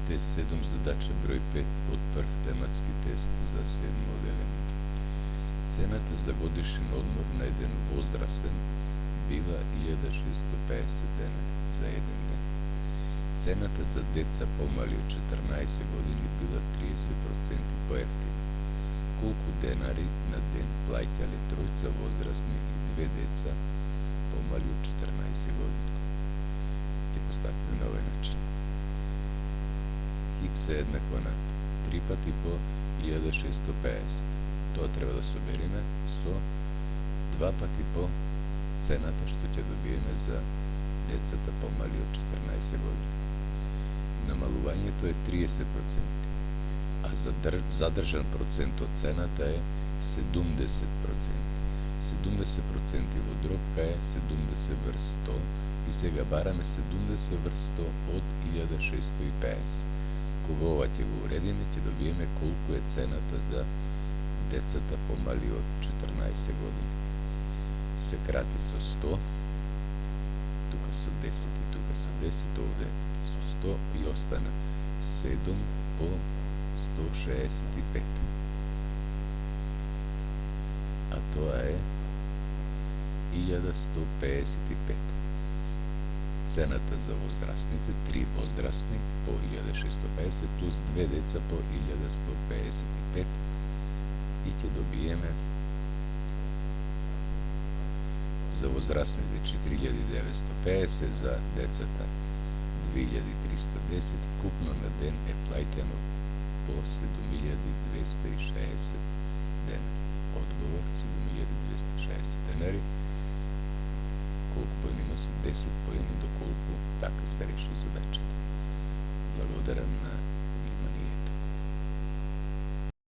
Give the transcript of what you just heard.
Тест 7, задача број 5 од прв тематски тест за 7 одделение. Цената за годишен одмор на еден возрастен била 1650 денари за еден ден. Цената за деца помали од 14 години била 30% поевтина. Колку денари на ден плаќале тројца возрастни и две деца помали од 14 години? Ќе поставиме на овој начин. Хикс е еднакво на 3 пати по 1650. Тоа треба да собериме со 2 пати по цената што ќе добиеме за децата помали од 14 години. Намалувањето е 30%, а задржан процент од цената е 70%. 70% во дробка е 70 врз 100 и сега бараме 70 врз 100 од 1650. Кога ова ќе го уредиме, ќе добиеме колку е цената за децата помали од 14 години. Се крати со 100, тука со 10 и тука со 10, овде со 100 и остана 7 по 165. А тоа е 1155. Цената за возрастните, 3 возрастни по 1650 плюс 2 деца по 1155 и ќе добиеме за возрастните 4950, за децата 2310, вкупно на ден е плаќано по 7260 денари. Одговор 7260 денари. Колку по минус 10 по 1 доколку така се реши задачата. Благодарам на